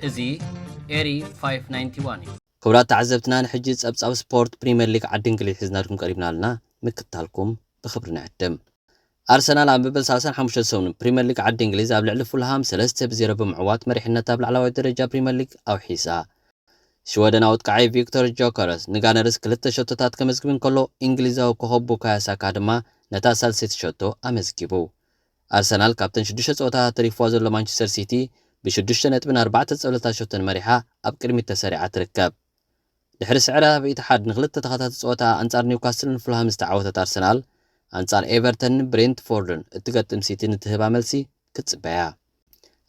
እዙ ኤሪ 591 ክብራት تعዘبትና ንሕጂ ጸብጻብ ስፖርት ፕሪሚየር ሊግ ዓዲ እንግሊዝ ሒዝናልኩም ቀሪብናልና ምክታልኩም ብኽብሪ ንዕድም አርሰናል ኣብ መበል 35 ሰሙን ፕሪሚየር ሊግ ዓዲ እንግሊዝ ኣብ ልዕሊ ፉልሃም 3-0 ብምዕዋት መሪሕነት ኣብ ላዕለዋይ ደረጃ ፕሪሚየር ሊግ ኣውሒሳ ሽወደናዊ ጥቃዓይ ቪክቶር ጆከረስ ንጋነርስ 2 ሸቶታት ከመዝግብን ከሎ እንግሊዛዊ ኮኸብ ቡካዮ ሳካ ድማ ነታ ሳልሰይቲ ሸቶ ኣመዝጊቡ አርሰናል ካብተን 6 ጸወታታት ተሪፍዋ ዘሎ ማንቸስተር ሲቲ ብ6.4 ጸብለታት ሸቶን መሪሓ ኣብ ቅድሚት ተሰሪዓ ትርከብ ድሕሪ ስዕራ ብኢትሓድ ንኽልተ ተኸታታሊ ጸወታ አንጻር ኒውካስልን ፉልሃም ዝተዓወተት አርሰናል አንጻር ኤቨርተን ብሬንትፎርድን እትገጥም ሲቲ ንትህባ መልሲ ክትጽበያ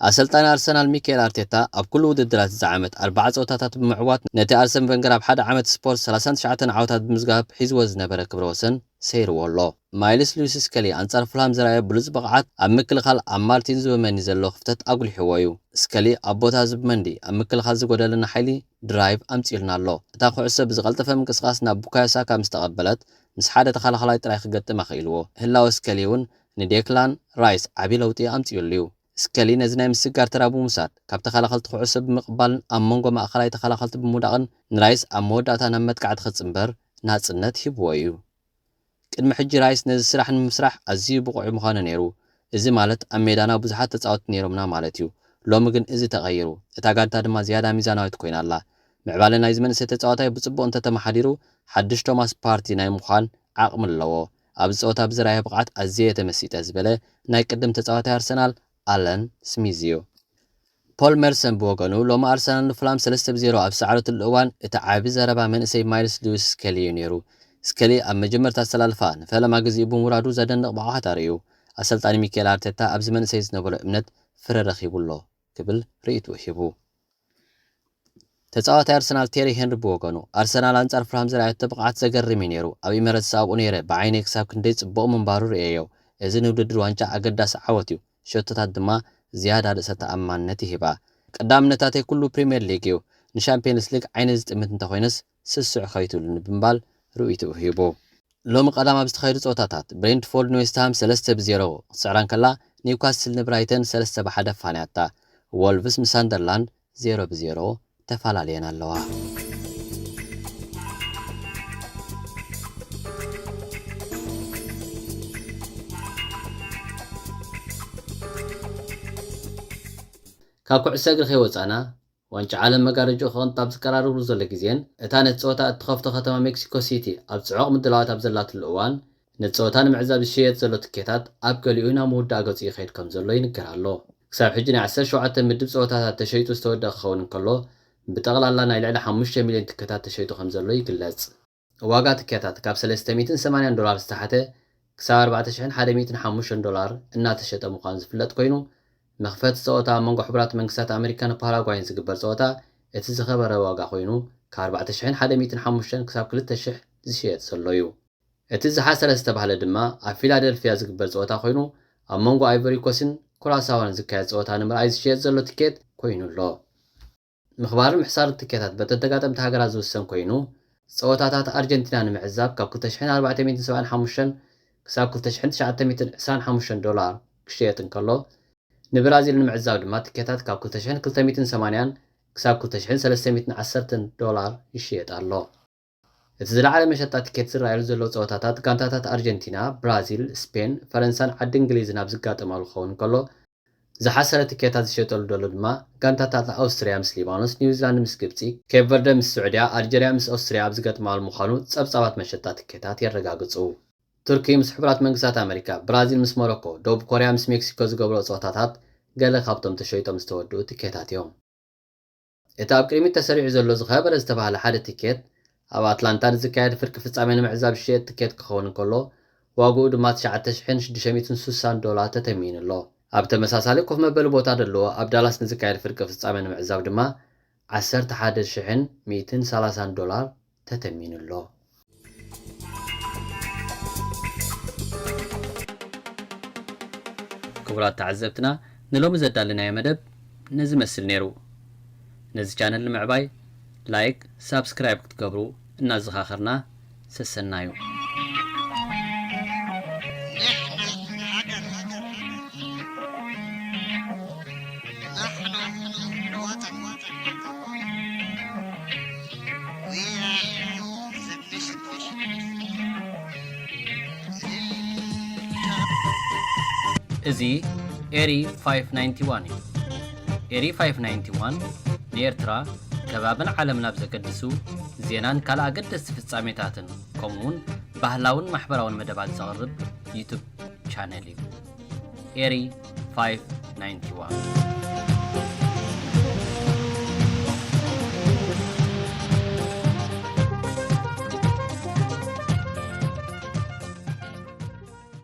አሰልጣኝ አርሰናል ሚኬል አርቴታ ኣብ ኩሉ ውድድራት ዝዓመት 4 ጸወታታት ብምዕዋት ነቲ አርሰን ቨንገር ኣብ ሓደ ዓመት ስፖርት 39 ዓወታት ብምዝጋብ ሒዝዎ ዝነበረ ክብረ ወሰን ሰይርዎ ኣሎ ማይልስ ሉዊስ ስኬሊ አንጻር ፉልሃም ዘራየ ብሉጽ ብቕዓት ኣብ ምክልኻል ኣብ ማርቲን ዙቢሜንዲ ዘሎ ክፍተት ኣጉሊሕዎ እዩ ስኬሊ ኣብ ቦታ ዙቢሜንዲ ኣብ ምክልኻል ዝጎደለና ሓይሊ ድራይቭ ኣምፂልና ኣሎ እታ ኩዕሶ ብዝቐልጠፈ ምንቅስቓስ ናብ ቡካዮ ሳካ ምስ ተቐበለት ምስ ሓደ ተኸላኻላይ ጥራይ ክገጥም ኣኽኢልዎ ህላወ ስኬሊ እውን ንዴክላን ራይስ ዓቢ ለውጢ ኣምፂኡሉ እዩ ስኬሊ ነዚ ናይ ምስጋር ተራቡ ሙሳድ ካብ ተኸላኸልቲ ኩዕሶ ብምቕባልን ኣብ መንጎ ማእኸላይ ተኸላኸልቲ ብምውዳቕን ንራይስ ኣብ መወዳእታ ናብ መጥቃዕቲ ክጽምበር ናጽነት ሂብዎ እዩ ቅድሚ ሕጂ ራይስ ነዚ ስራሕ ንምስራሕ ኣዝዩ ብቑዕ ምዃነ ነይሩ እዚ ማለት ኣብ ሜዳና ብዙሓት ተጻወትቲ ነይሮምና ማለት እዩ ሎሚ ግን እዚ ተቐይሩ እታ ጋንታ ድማ ዝያዳ ሚዛናዊት ኮይና ኣላ ምዕባለ ናይ ዝመንእሰይ ተጻዋታይ ብጽቡቕ እንተተመሓዲሩ ሓድሽ ቶማስ ፓርቲ ናይ ምዃን ዓቕሚ ኣለዎ ኣብ ጸወታ ብዝራየ ብቕዓት ኣዝየ ተመሲጠ ዝበለ ናይ ቅድም ተጻዋታይ አርሰናል አለን ስሚዝ እዩ ፖል መርሰን ብወገኑ ሎሚ አርሰናል ንፉልሃም 3-0 ኣብ ሰዓረትሉ እዋን እቲ ዓቢ ዘረባ መንእሰይ ማይልስ ሉዊስ ስኬሊ እዩ ነይሩ ስኬሊ ኣብ መጀመርታ ኣሰላልፋ ንፈለማ ግዚኡ ብምውራዱ ዘደንቕ ብቕዓት ኣርእዩ አሰልጣኒ ሚኬል አርቴታ ኣብዚ መንእሰይ ዝነበሮ እምነት ፍረ ረኺቡሎ ክብል ርእይቱ ሂቡ ተጻዋታይ አርሰናል ቴሪ ሄንሪ ብወገኑ አርሰናል አንጻር ፉልሃም ዘራየቶ ብቕዓት ዘገርም እዩ ነይሩ ኣብ ኤሚሬትስ ኣብኡ ነይረ ብዓይነይ ክሳብ ክንደይ ጽቡቕ ምንባሩ ርእየዮ እዚ ንውድድር ዋንጫ ኣገዳሲ ዓወት እዩ ሸቶታት ድማ ዝያዳ ርእሰ ተኣማንነት ይሂባ ቀዳምነታተይ ኩሉ ፕሪሚየር ሊግ እዩ ንሻምፒየንስ ሊግ ዓይነ ዝጥምት እንተኾይነስ ስስዕ ኸይትሉኒ ብምባል ርእይቱ ሂቡ ሎሚ ቀዳም ኣብ ዝተኻየዱ ጸወታታት ብሬንትፎርድ ንዌስትሃም 3-0 ክስዕራን ከላ ኒውካስል ንብራይተን 3-1 ፋንያታ ወልቭስ ምስ ሳንደርላንድ 0-0 ተፈላለየን ኣለዋ ካብ ኩዕሶ እግሪ ከይወፃና ዋንጫ ዓለም መጋረጆ ክቕንጣብ ዝቀራረብሉ ዘሎ ግዜን እታ ነቲ ጸወታ እትኸፍቶ ከተማ ሜክሲኮ ሲቲ ኣብ ጽዑቕ ምድላዋት ኣብ ዘላትሉ እዋን ነቲ ጸወታ ንምዕዛብ ዝሽየጥ ዘሎ ትኬታት ኣብ ገሊኡ ናብ ምውዳእ ገጹ ይኸይድ ከም ዘሎ ይንገር ኣሎ ክሳብ ሕጂ ናይ 17 ምድብ ጸወታታት ተሸይጡ ዝተወደአ ክኸውን እንከሎ ብጠቕላላ ናይ ልዕሊ 5 ሚልዮን ትኬታት ተሸይጡ ከም ዘሎ ይግለጽ ዋጋ ትኬታት ካብ $380 ዝተሓተ ክሳብ $4105 እናተሸጠ ምዃኑ ዝፍለጥ ኮይኑ መኽፈት ጸወታ መንጎ ሕብራት መንግስታት ኣሜሪካን ፓራጓይን ዝግበር ጸወታ እቲ ዝኸበረ ዋጋ ኮይኑ ካብ $4105 ክሳብ $2000 ዝሽየጥ ዘሎ እዩ እቲ ዝሓሰረ ዝተባህለ ድማ ኣብ ፊላደልፊያ ዝግበር ጸወታ ኮይኑ ኣብ መንጎ ኣይቮሪ ኮስትን ኩራሳዋን ዝካየድ ጸወታ ንምርኣይ ዝሽየጥ ዘሎ ትኬት ኮይኑ ኣሎ ምኽባርን ምሕሳር ትኬታት በተደጋጠምቲ ሃገራት ዝውሰን ኮይኑ ጸወታታት ኣርጀንቲና ንምዕዛብ ካብ $2475 ክሳብ $2925 ክሽየጥ እንከሎ ንብራዚል ንምዕዛብ ድማ ትኬታት ካብ $2280 ክሳብ $2310 ይሽየጥ ኣሎ እቲ ዝለዓለ መሸጣ ትኬት ዝረኣየሉ ዘለዉ ጸወታታት ጋንታታት ኣርጀንቲና ብራዚል ስፔን ፈረንሳን ዓዲ እንግሊዝን ኣብ ዝጋጠማሉ ክኸውን እንከሎ ዝሓሰረ ትኬታት ዝሸጠሉ ደሎ ድማ ጋንታታት ኣውስትርያ ምስ ሊባኖስ ኒውዚላንድ ምስ ግብፂ ኬፕ ቨርደ ምስ ስዑድያ ኣልጀርያ ምስ ኣውስትርያ ኣብ ዝገጥማሉ ምዃኑ ጸብጻባት መሸጣ ትኬታት የረጋግጹ ቱርኪ ምስ ሕብራት መንግስታት ኣሜሪካ ብራዚል ምስ ሞሮኮ ደቡብ ኮርያ ምስ ሜክሲኮ ዝገብሮ ጸወታታት ገለ ካብቶም ተሸይጦም ዝተወድኡ ትኬታት እዮም እቲ ኣብ ቅድሚት ተሰሪዑ ዘሎ ዝኸበረ ዝተባህለ ሓደ ትኬት ኣብ ኣትላንታ ዝካየድ ፍርቂ ፍጻሜ ንምዕዛብ ዝሽየጥ ትኬት ክኸውን እንከሎ ዋግኡ ድማ $9660 ተተሚኑ ኣሎ ኣብ ተመሳሳሊ ኮፍ መበሊ ቦታ ዘለዎ ኣብ ዳላስ ንዝካየድ ፍርቂ ፍጻሜ ንምዕዛብ ድማ $11130 ተተሚኑ ኣሎ ክቡራት ተዓዘብትና ንሎሚ ዘዳልናዮ መደብ ነዚ መስል ነይሩ ነዚ ቻነል ንምዕባይ ላይክ ሳብስክራይብ ክትገብሩ እናዘኻኸርና ሰሰናዩ نحن من الوطن እዚ ኤሪ 591 እዩ ኤሪ 591 ንኤርትራ ከባብን ዓለም ናብ ዘገድሱ ዜናን ካልእ ኣገደስቲ ፍጻሜታትን ከምኡውን ባህላውን ማሕበራውን መደባት ዘቕርብ ዩቱብ ቻነል እዩ ኤሪ 591